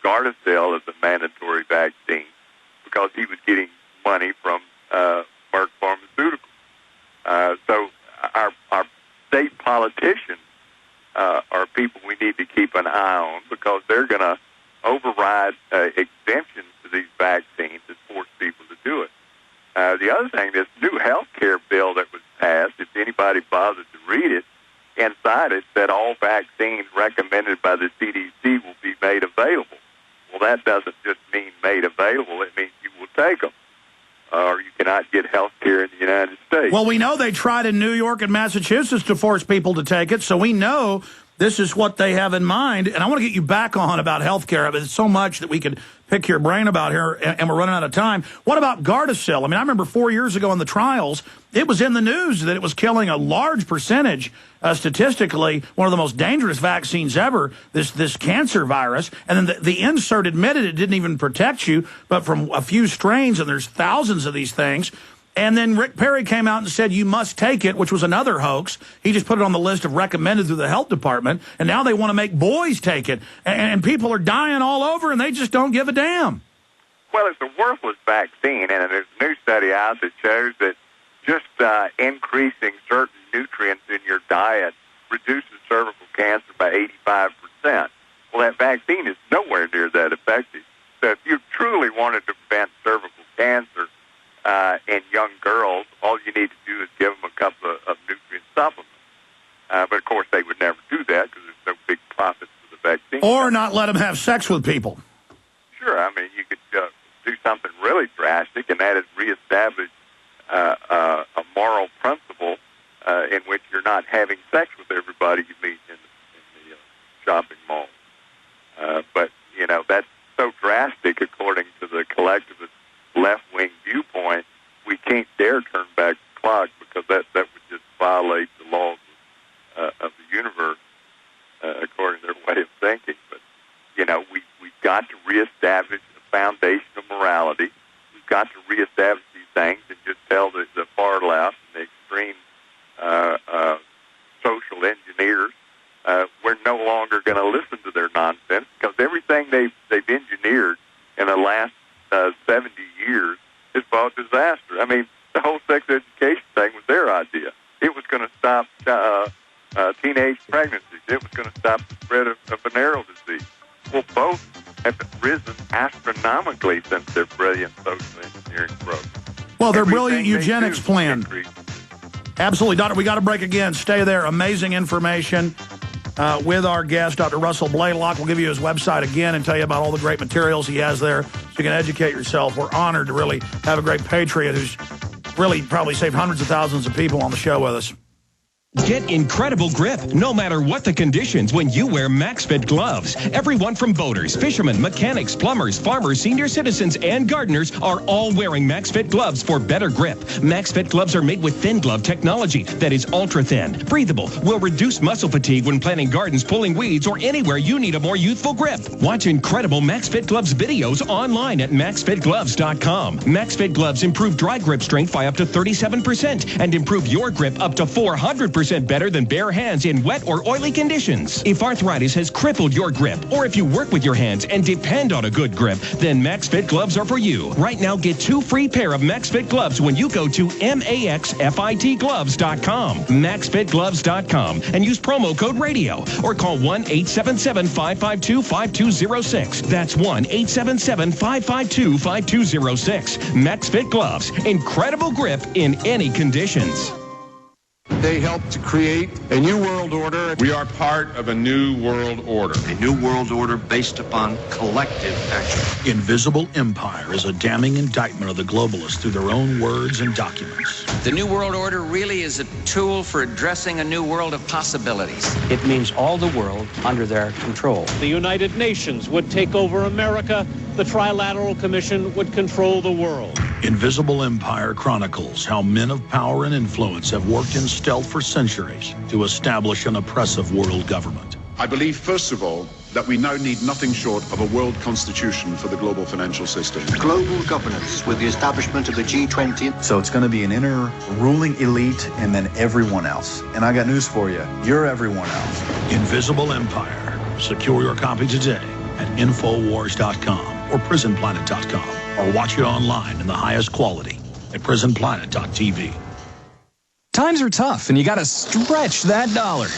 Gardasil as a mandatory vaccine because he was getting money from Merck Pharmaceuticals. So our state politicians are people we need to keep an eye on because they're going to override exemptions to these vaccines and force people to do it. The other thing, this new health care bill that was passed, if anybody bothered to read it, inside it said all vaccines recommended by the CDC will be made available. Well, that doesn't just mean made available. It means you will take them, or you cannot get health care in the United States. Well, we know they tried in New York and Massachusetts to force people to take it, so we know this is what they have in mind. And I want to get you back on about health care. I mean, it's so much that we could pick your brain about here, and we're running out of time. What about Gardasil? I mean, I remember 4 years ago in the trials, it was in the news that it was killing a large percentage, statistically, one of the most dangerous vaccines ever, this cancer virus. And then the insert admitted it didn't even protect you, but from a few strains, and there's thousands of these things. And then Rick Perry came out and said, you must take it, which was another hoax. He just put it on the list of recommended through the health department. And now they want to make boys take it. And people are dying all over, and they just don't give a damn. Well, it's a worthless vaccine, and there's a new study out that shows that just increasing certain nutrients in your diet reduces cervical cancer by 85%. Well, that vaccine is nowhere near that effective. So if you truly wanted to prevent cervical cancer, in young girls, all you need to do is give them a couple of nutrient supplements. But, of course, they would never do that because there's no big profits for the vaccine. Or not let them have sex with people. Sure. I mean, you could do something really drastic, and that is reestablish a moral principle in which you're not having sex with everybody you meet in the shopping mall. But, you know, that's so drastic according to the collectivist left-wing viewpoint, we can't dare turn back the clock because that would just violate the laws of the universe according to their way of thinking. But, you know, we've got to reestablish a foundation of morality. We've got to reestablish these things and just tell the far left and the extreme social engineers we're no longer going to listen to their nonsense because everything they've engineered in the last 70 years is about disaster. I mean, the whole sex education thing was their idea. It was going to stop teenage pregnancies. It was going to stop the spread of venereal disease. Well, both have risen astronomically since their brilliant social engineering program. Well, their brilliant eugenics plan. Absolutely, Doctor. We got to break again. Stay there. Amazing information with our guest, Dr. Russell Blaylock. We'll give you his website again and tell you about all the great materials he has there so you can educate yourself. We're honored to really have a great patriot who's really probably saved hundreds of thousands of people on the show with us. Get incredible grip, no matter what the conditions, when you wear MaxFit gloves. Everyone from boaters, fishermen, mechanics, plumbers, farmers, senior citizens, and gardeners are all wearing MaxFit gloves for better grip. MaxFit gloves are made with thin glove technology that is ultra-thin, breathable, will reduce muscle fatigue when planting gardens, pulling weeds, or anywhere you need a more youthful grip. Watch incredible MaxFit gloves videos online at MaxFitGloves.com. MaxFit gloves improve dry grip strength by up to 37% and improve your grip up to 400% better than bare hands in wet or oily conditions. If arthritis has crippled your grip, or if you work with your hands and depend on a good grip, then MaxFit gloves are for you. Right now, get 2 free pair of MaxFit gloves when you go to MaxFitGloves.com. MaxFitGloves.com and use promo code radio or call 1-877-552-5206. That's 1-877-552-5206. MaxFit Gloves. Incredible grip in any conditions. They helped to create a new world order. We are part of a new world order. A new world order based upon collective action. Invisible Empire is a damning indictment of the globalists through their own words and documents. The new world order really is a tool for addressing a new world of possibilities. It means all the world under their control. The United Nations would take over America. The Trilateral Commission would control the world. Invisible Empire chronicles how men of power and influence have worked in stealth for centuries to establish an oppressive world government. I believe, first of all, that we now need nothing short of a world constitution for the global financial system. Global governance with the establishment of the G20. So it's going to be an inner ruling elite and then everyone else. And I got news for you. You're everyone else. Invisible Empire. Secure your copy today at Infowars.com or PrisonPlanet.com, or watch it online in the highest quality at PrisonPlanet.tv. Times are tough, and you got to stretch that dollar.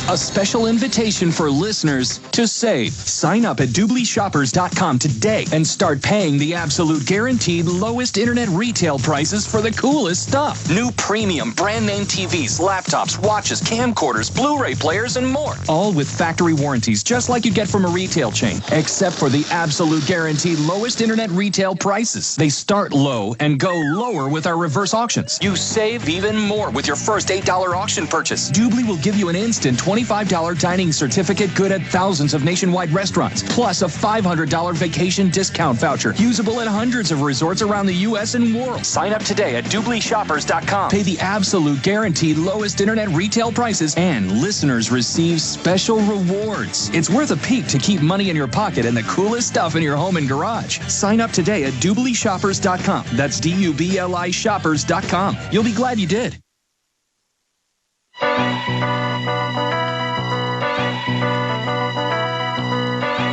A special invitation for listeners to save. Sign up at DoublyShoppers.com today and start paying the absolute guaranteed lowest internet retail prices for the coolest stuff. New premium brand name TVs, laptops, watches, camcorders, Blu-ray players, and more. All with factory warranties, just like you'd get from a retail chain, except for the absolute guaranteed lowest internet retail prices. They start low and go lower with our reverse auctions. You save even more with your first $8 auction purchase. Doubly will give you an instant $25 dining certificate good at thousands of nationwide restaurants, plus a $500 vacation discount voucher, usable at hundreds of resorts around the U.S. and world. Sign up today at DoublyShoppers.com. Pay the absolute guaranteed lowest internet retail prices, and listeners receive special rewards. It's worth a peek to keep money in your pocket and the coolest stuff in your home and garage. Sign up today at DoublyShoppers.com. That's DUBLI Shoppers.com. You'll be glad you did.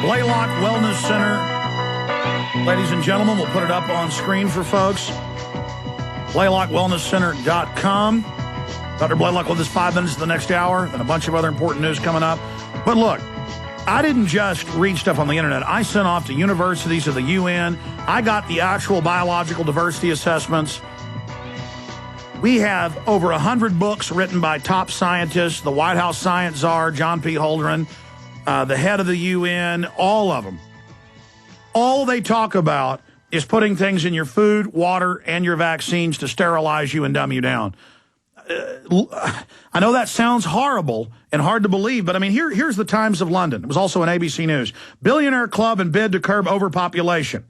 Blaylock Wellness Center. Ladies and gentlemen, we'll put it up on screen for folks. BlaylockWellnessCenter.com. Dr. Blaylock with us 5 minutes to the next hour, and a bunch of other important news coming up. But look, I didn't just read stuff on the internet. I sent off to universities of the UN. I got the actual biological diversity assessments. We have over 100 books written by top scientists, the White House science czar, John P. Holdren, the head of the UN, all of them. All they talk about is putting things in your food, water, and your vaccines to sterilize you and dumb you down. I know that sounds horrible and hard to believe, but I mean, here's the Times of London. It was also in ABC News. Billionaire club and bid to curb overpopulation.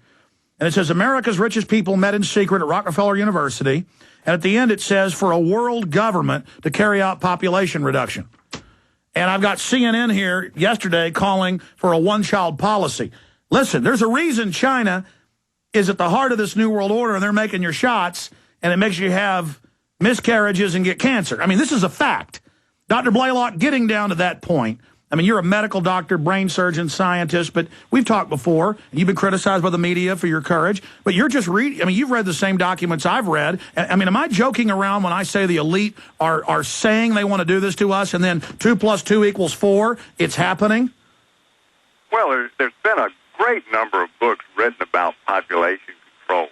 And it says America's richest people met in secret at Rockefeller University. And at the end it says for a world government to carry out population reduction. And I've got CNN here yesterday calling for a one-child policy. Listen, there's a reason China is at the heart of this New World Order, and they're making your shots, and it makes you have miscarriages and get cancer. I mean, this is a fact. Dr. Blaylock, getting down to that point, I mean, you're a medical doctor, brain surgeon, scientist, but we've talked before. You've been criticized by the media for your courage, but you're just reading. I mean, you've read the same documents I've read. I mean, am I joking around when I say the elite are saying they want to do this to us, and then 2 + 2 = 4? It's happening? Well, there's been a great number of books written about population control,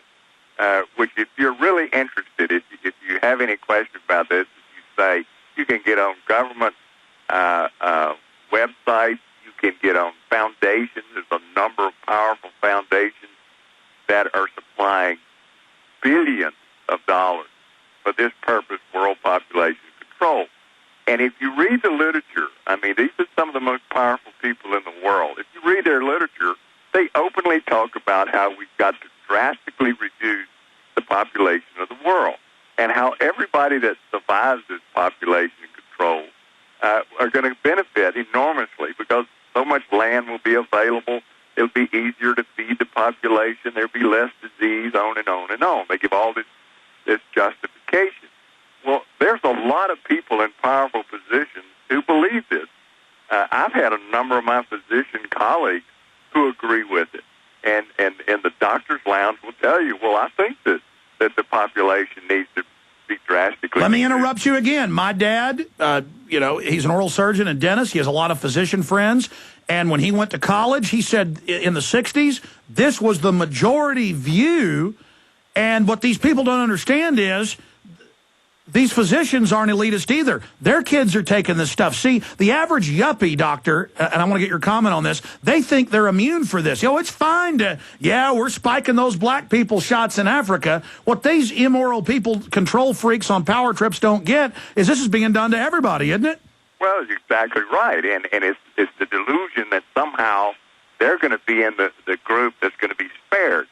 which if you're really interested, if you have any question about this, you say you can get on government websites, you can get on foundations. There's a number of powerful foundations that are supplying billions of dollars for this purpose, world population control. And if you read the literature, I mean, these are some of the most powerful people in the world. If you read their literature, they openly talk about how we've got to drastically reduce the population of the world and how everybody that survives this population control are going to benefit enormously because so much land will be available. It'll be easier to feed the population. There'll be less disease, on and on and on. They give all this justification. Well, there's a lot of people in powerful positions who believe this. I've had a number of my physician colleagues who agree with it. And the doctor's lounge will tell you, well, I think that the population needs to be drastically. Let me interrupt you again. My dad, he's an oral surgeon and dentist. He has a lot of physician friends. And when he went to college, he said in the 60s, this was the majority view. And what these people don't understand is these physicians aren't elitist either. Their kids are taking this stuff. See, the average yuppie doctor, and I want to get your comment on this, they think they're immune for this. It's fine to, we're spiking those black people shots in Africa. What these immoral people, control freaks on power trips don't get is this is being done to everybody, isn't it? Well, you're exactly right. And it's the delusion that somehow they're going to be in the group that's going to be spared.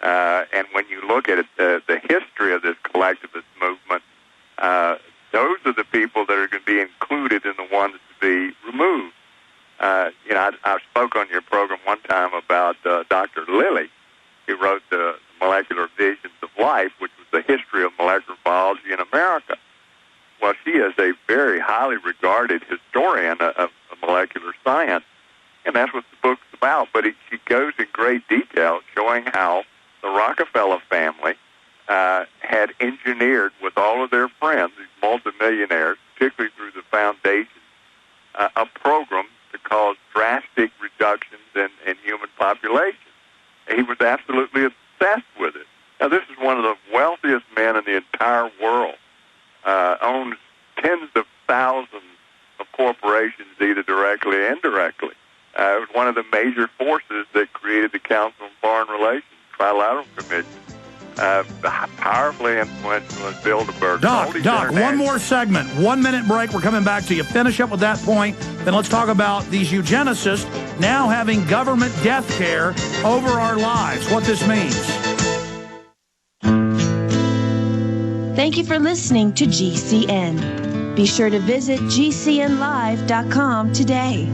And when you look at it, the history of this collectivist movement, those are the people that are going to be included in the ones to be removed. I spoke on your program one time about Dr. Lilly, who wrote the Molecular Visions of Life, which was the history of molecular biology in America. Well, she is a very highly regarded historian of molecular science, and that's what the book's about, but she goes in great detail showing how the Rockefeller family had engineered with all of their friends, these multimillionaires, particularly through the foundation, a program to cause drastic reductions in human population. He was absolutely obsessed with it. Now, this is one of the wealthiest men in the entire world, owns tens of thousands of corporations, either directly or indirectly. It was one of the major forces that created the Council on Foreign Relations, Trilateral Commission. Powerfully influential in Bilderberg. Doc, one more segment. 1 minute break. We're coming back to you. Finish up with that point. Then let's talk about these eugenicists now having government death care over our lives, what this means. Thank you for listening to GCN. Be sure to visit GCNlive.com today.